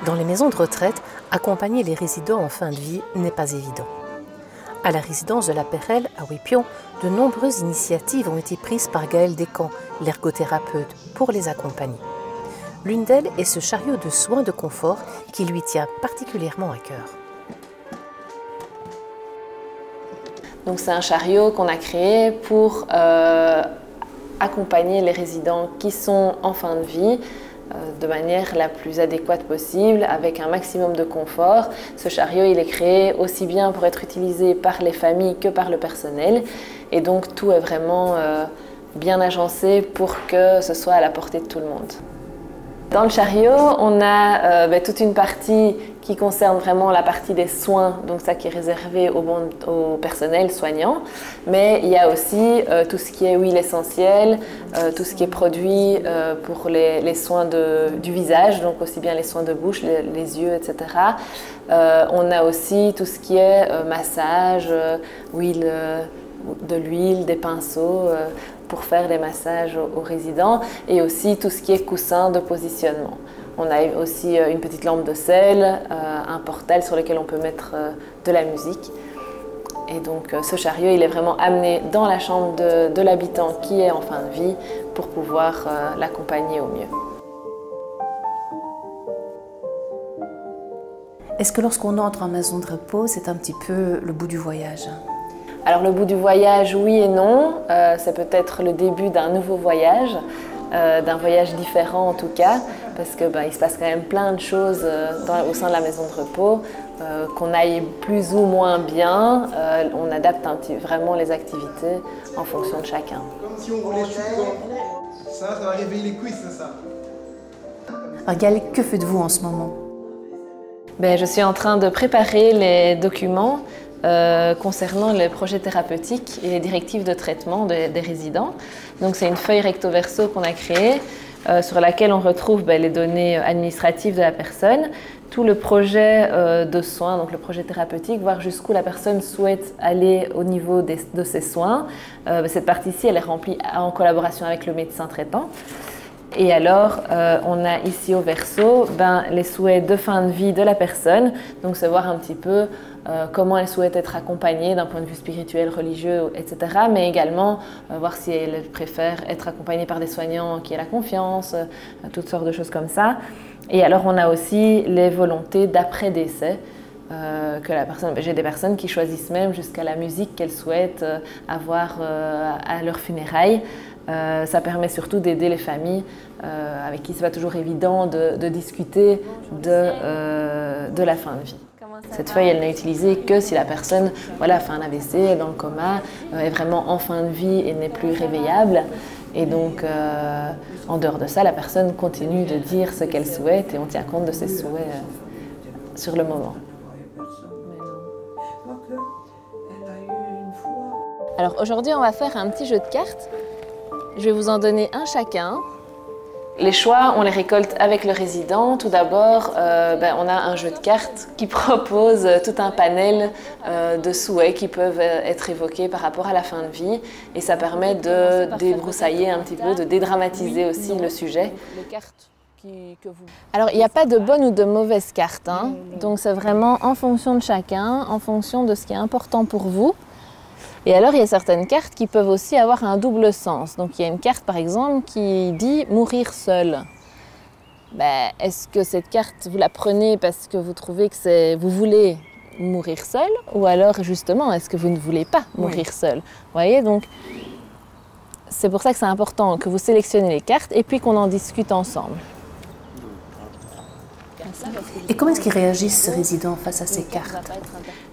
Dans les maisons de retraite, accompagner les résidents en fin de vie n'est pas évident. À la résidence de la Perrelle, à Ouipion, de nombreuses initiatives ont été prises par Gaëlle Descamps, l'ergothérapeute, pour les accompagner. L'une d'elles est ce chariot de soins de confort qui lui tient particulièrement à cœur. Donc c'est un chariot qu'on a créé pour accompagner les résidents qui sont en fin de vie de manière la plus adéquate possible, avec un maximum de confort. Ce chariot, il est créé aussi bien pour être utilisé par les familles que par le personnel. Et donc tout est vraiment bien agencé pour que ce soit à la portée de tout le monde. Dans le chariot, on a toute une partie qui concerne vraiment la partie des soins, donc ça qui est réservé au personnel soignant. Mais il y a aussi tout ce qui est huile essentielle, tout ce qui est produit pour les soins du visage, donc aussi bien les soins de bouche, les yeux, etc. On a aussi tout ce qui est massage, huile, de l'huile, des pinceaux pour faire des massages aux résidents, et aussi tout ce qui est coussin de positionnement. On a aussi une petite lampe de sel, un portal sur lequel on peut mettre de la musique. Et donc ce chariot, il est vraiment amené dans la chambre de l'habitant qui est en fin de vie pour pouvoir l'accompagner au mieux. Est-ce que lorsqu'on entre en maison de repos, c'est un petit peu le bout du voyage ? Alors le bout du voyage, oui et non. C'est peut-être le début d'un nouveau voyage, d'un voyage différent en tout cas, parce que il se passe quand même plein de choses au sein de la maison de repos. Qu'on aille plus ou moins bien, on adapte vraiment les activités en fonction de chacun. Comme si on roulait ça va réveiller les cuisses, ça. Alors Gaëlle, que faites-vous en ce moment ? Je suis en train de préparer les documents concernant les projets thérapeutiques et les directives de traitement des résidents. Donc c'est une feuille recto verso qu'on a créée sur laquelle on retrouve les données administratives de la personne, tout le projet de soins, donc le projet thérapeutique, voir jusqu'où la personne souhaite aller au niveau de ses soins. Cette partie-ci, elle est remplie en collaboration avec le médecin traitant. Et alors, on a ici au verso les souhaits de fin de vie de la personne, donc c'est voir un petit peu comment elle souhaite être accompagnée d'un point de vue spirituel, religieux, etc. Mais également voir si elle préfère être accompagnée par des soignants qui aient la confiance, toutes sortes de choses comme ça. Et alors, on a aussi les volontés d'après-décès. Que la personne, j'ai des personnes qui choisissent même jusqu'à la musique qu'elles souhaitent avoir à leurs funérailles. Ça permet surtout d'aider les familles avec qui ce n'est pas toujours évident de discuter de la fin de vie. Cette feuille, elle n'est utilisée que si la personne fait un AVC, est dans le coma, est vraiment en fin de vie et n'est plus réveillable. Et donc, en dehors de ça, la personne continue de dire ce qu'elle souhaite et on tient compte de ses souhaits sur le moment. Alors aujourd'hui, on va faire un petit jeu de cartes. Je vais vous en donner un chacun. Les choix, on les récolte avec le résident. Tout d'abord, on a un jeu de cartes qui propose tout un panel de souhaits qui peuvent être évoqués par rapport à la fin de vie. Et ça permet de débroussailler un petit peu, de dédramatiser aussi le sujet. Alors, il n'y a pas de bonne ou de mauvaise carte, hein. Donc c'est vraiment en fonction de chacun, en fonction de ce qui est important pour vous. Et alors, il y a certaines cartes qui peuvent aussi avoir un double sens. Donc, il y a une carte, par exemple, qui dit « mourir seul ». Est-ce que cette carte, vous la prenez parce que vous trouvez que vous voulez mourir seul? Ou alors, justement, est-ce que vous ne voulez pas mourir seul? Vous voyez, donc, c'est pour ça que c'est important que vous sélectionnez les cartes et puis qu'on en discute ensemble. Et comment est-ce qu'ils réagissent, ces résidents, face à ces cartes?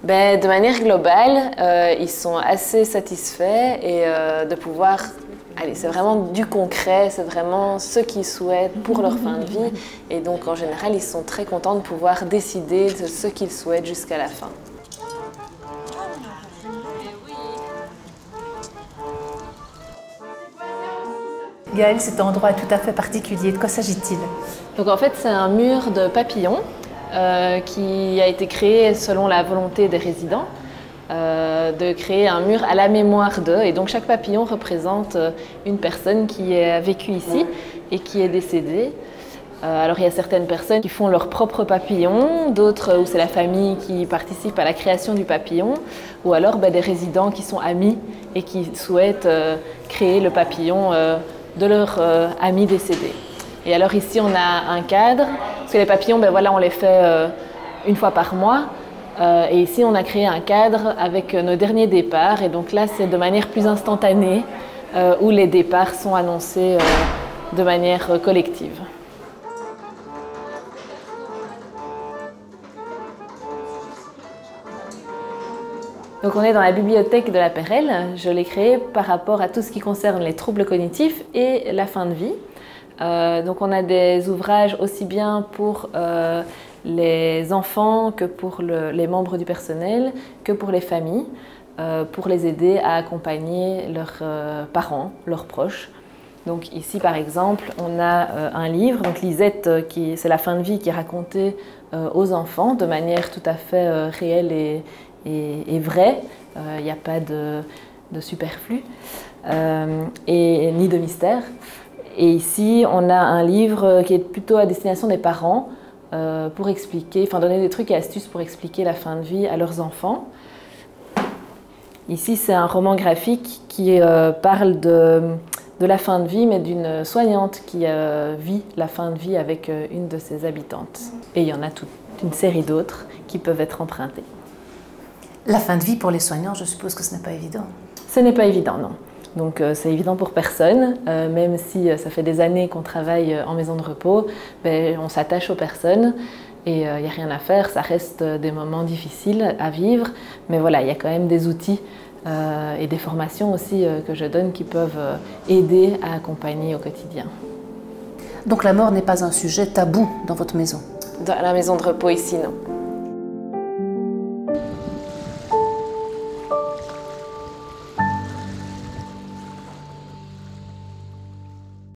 De manière globale, ils sont assez satisfaits et de pouvoir... Allez, c'est vraiment du concret, c'est vraiment ce qu'ils souhaitent pour leur fin de vie. Et donc, en général, ils sont très contents de pouvoir décider de ce qu'ils souhaitent jusqu'à la fin. Gaëlle, cet endroit est tout à fait particulier. De quoi s'agit-il? Donc en fait, c'est un mur de papillons qui a été créé selon la volonté des résidents de créer un mur à la mémoire d'eux. Et donc chaque papillon représente une personne qui a vécu ici et qui est décédée. Alors il y a certaines personnes qui font leur propre papillon, d'autres où c'est la famille qui participe à la création du papillon, ou alors des résidents qui sont amis et qui souhaitent créer le papillon de leur ami décédé. Et alors ici on a un cadre, parce que les papillons voilà, on les fait une fois par mois. Et ici on a créé un cadre avec nos derniers départs, et donc là c'est de manière plus instantanée où les départs sont annoncés de manière collective. Donc on est dans la bibliothèque de la Perelle. Je l'ai créée par rapport à tout ce qui concerne les troubles cognitifs et la fin de vie. Donc on a des ouvrages aussi bien pour les enfants que pour les membres du personnel, que pour les familles, pour les aider à accompagner leurs parents, leurs proches. Donc ici par exemple on a un livre, donc Lisette, c'est la fin de vie qui est racontée aux enfants de manière tout à fait réelle et vraie. Il n'y a pas de superflu ni de mystère. Et ici, on a un livre qui est plutôt à destination des parents pour expliquer, donner des trucs et astuces pour expliquer la fin de vie à leurs enfants. Ici, c'est un roman graphique qui parle de la fin de vie, mais d'une soignante qui vit la fin de vie avec une de ses habitantes. Et il y en a toute une série d'autres qui peuvent être empruntées. La fin de vie pour les soignants, je suppose que ce n'est pas évident. Ce n'est pas évident, non. Donc c'est évident pour personne, même si ça fait des années qu'on travaille en maison de repos, on s'attache aux personnes et il n'y a rien à faire, ça reste des moments difficiles à vivre, mais voilà, il y a quand même des outils et des formations aussi que je donne qui peuvent aider à accompagner au quotidien. Donc la mort n'est pas un sujet tabou dans votre maison? Dans la maison de repos ici, non.